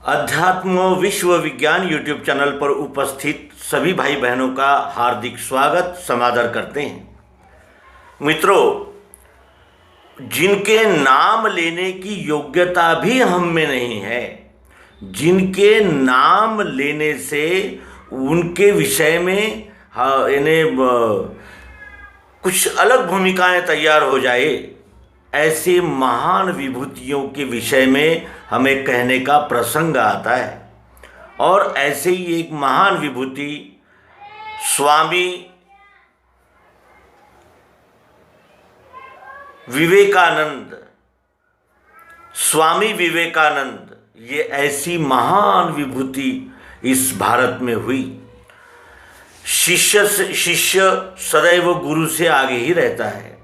अध्यात्म विश्व विज्ञान यूट्यूब चैनल पर उपस्थित सभी भाई बहनों का हार्दिक स्वागत समादर करते हैं। मित्रों, जिनके नाम लेने की योग्यता भी हम में नहीं है, जिनके नाम लेने से उनके विषय में कुछ अलग भूमिकाएं तैयार हो जाए, ऐसे महान विभूतियों के विषय में हमें कहने का प्रसंग आता है। और ऐसे ही एक महान विभूति स्वामी विवेकानंद, ये ऐसी महान विभूति इस भारत में हुई। शिष्य सदैव गुरु से आगे ही रहता है,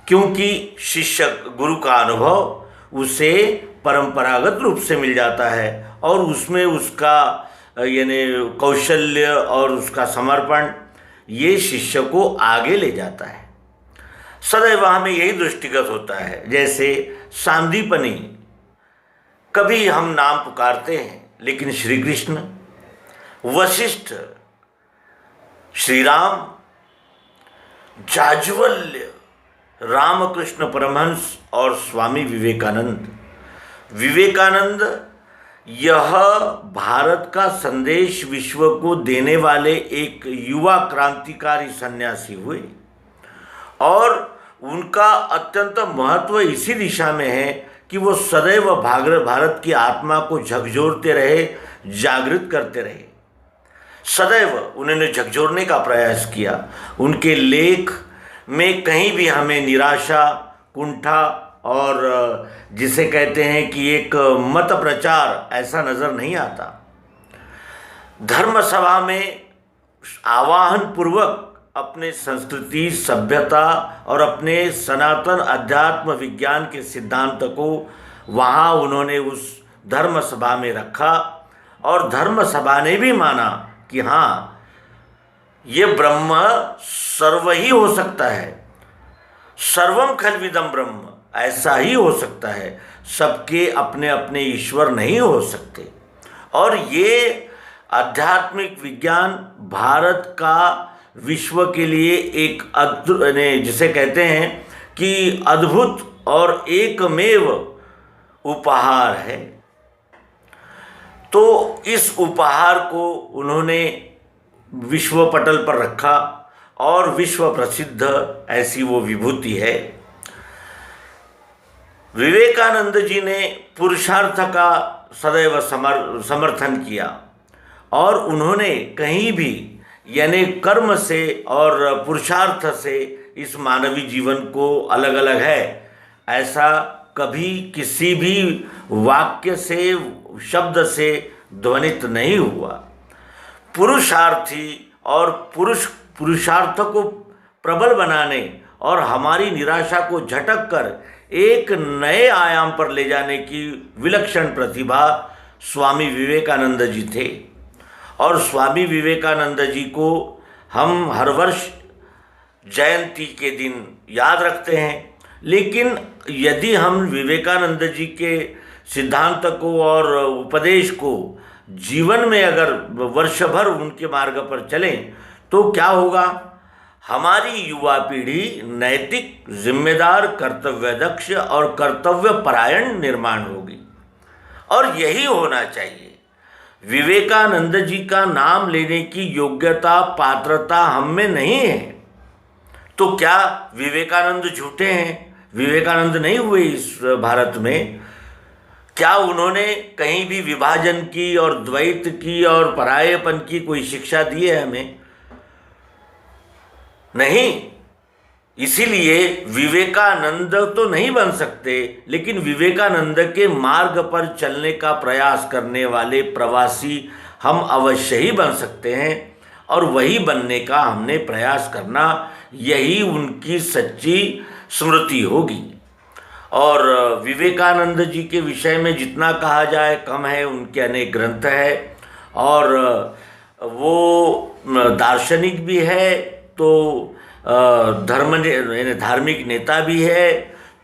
क्योंकि शिष्य गुरु का अनुभव उसे परंपरागत रूप से मिल जाता है और उसमें उसका कौशल्य और उसका समर्पण ये शिष्य को आगे ले जाता है। सदैव हमें यही दृष्टिगत होता है। जैसे सांदीपनी, कभी हम नाम पुकारते हैं, लेकिन श्री कृष्ण, वशिष्ठ, श्री राम, जाज्वल्य, रामकृष्ण परमहंस और स्वामी विवेकानंद यह भारत का संदेश विश्व को देने वाले एक युवा क्रांतिकारी सन्यासी हुए और उनका अत्यंत महत्व इसी दिशा में है कि वो सदैव भारत की आत्मा को झकझोरते रहे, जागृत करते रहे। सदैव उन्होंने झकझोरने का प्रयास किया। उनके लेख में कहीं भी हमें निराशा, कुंठा और जिसे कहते हैं कि एक मत प्रचार, ऐसा नज़र नहीं आता। धर्म सभा में आवाहन पूर्वक अपने संस्कृति, सभ्यता और अपने सनातन अध्यात्म विज्ञान के सिद्धांत को वहाँ उन्होंने उस धर्म सभा में रखा और धर्म सभा ने भी माना कि हाँ, ये ब्रह्म सर्व ही हो सकता है, सर्वम खल्विदम ब्रह्म, ऐसा ही हो सकता है। सबके अपने अपने ईश्वर नहीं हो सकते। और ये आध्यात्मिक विज्ञान भारत का विश्व के लिए एक जिसे कहते हैं कि अद्भुत और एकमेव उपहार है। तो इस उपहार को उन्होंने विश्व पटल पर रखा और विश्व प्रसिद्ध ऐसी वो विभूति है। विवेकानंद जी ने पुरुषार्थ का सदैव समर्थन किया और उन्होंने कहीं भी कर्म से और पुरुषार्थ से इस मानवीय जीवन को अलग अलग है, ऐसा कभी किसी भी वाक्य से, शब्द से ध्वनित नहीं हुआ। पुरुषार्थी और पुरुषार्थ को प्रबल बनाने और हमारी निराशा को झटक कर एक नए आयाम पर ले जाने की विलक्षण प्रतिभा स्वामी विवेकानंद जी थे। और स्वामी विवेकानंद जी को हम हर वर्ष जयंती के दिन याद रखते हैं, लेकिन यदि हम विवेकानंद जी के सिद्धांत को और उपदेश को जीवन में अगर वर्षभर उनके मार्ग पर चलें तो क्या होगा? हमारी युवा पीढ़ी नैतिक, जिम्मेदार, कर्तव्यदक्ष और कर्तव्य परायण निर्माण होगी। और यही होना चाहिए। विवेकानंद जी का नाम लेने की योग्यता, पात्रता हम में नहीं है तो क्या विवेकानंद झूठे हैं? विवेकानंद नहीं हुए इस भारत में? क्या उन्होंने कहीं भी विभाजन की और द्वैत की और परायेपन की कोई शिक्षा दी है हमें? नहीं। इसीलिए विवेकानंद तो नहीं बन सकते, लेकिन विवेकानंद के मार्ग पर चलने का प्रयास करने वाले प्रवासी हम अवश्य ही बन सकते हैं और वही बनने का हमने प्रयास करना, यही उनकी सच्ची स्मृति होगी। और विवेकानंद जी के विषय में जितना कहा जाए कम है। उनके अनेक ग्रंथ है और वो दार्शनिक भी है, तो धार्मिक नेता भी है,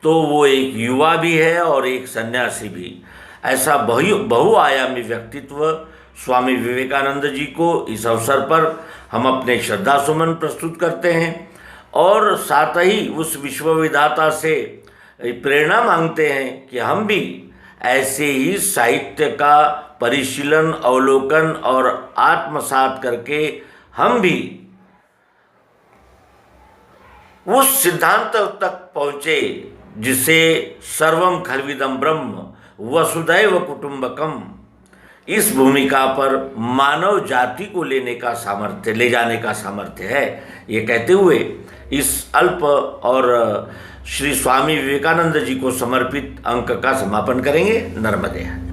तो वो एक युवा भी है और एक सन्यासी भी। ऐसा बहुआयामी व्यक्तित्व स्वामी विवेकानंद जी को इस अवसर पर हम अपने श्रद्धा सुमन प्रस्तुत करते हैं और साथ ही उस विश्वविधाता से प्रेरणा मांगते हैं कि हम भी ऐसे ही साहित्य का परिशीलन, अवलोकन और आत्मसात करके हम भी उस सिद्धांत तक पहुँचे जिसे सर्वम खल्विदम ब्रह्म वसुधैव कुटुंबकम, इस भूमिका पर मानव जाति को ले जाने का सामर्थ्य है। ये कहते हुए इस अल्प और श्री स्वामी विवेकानंद जी को समर्पित अंक का समापन करेंगे। नर्मदे।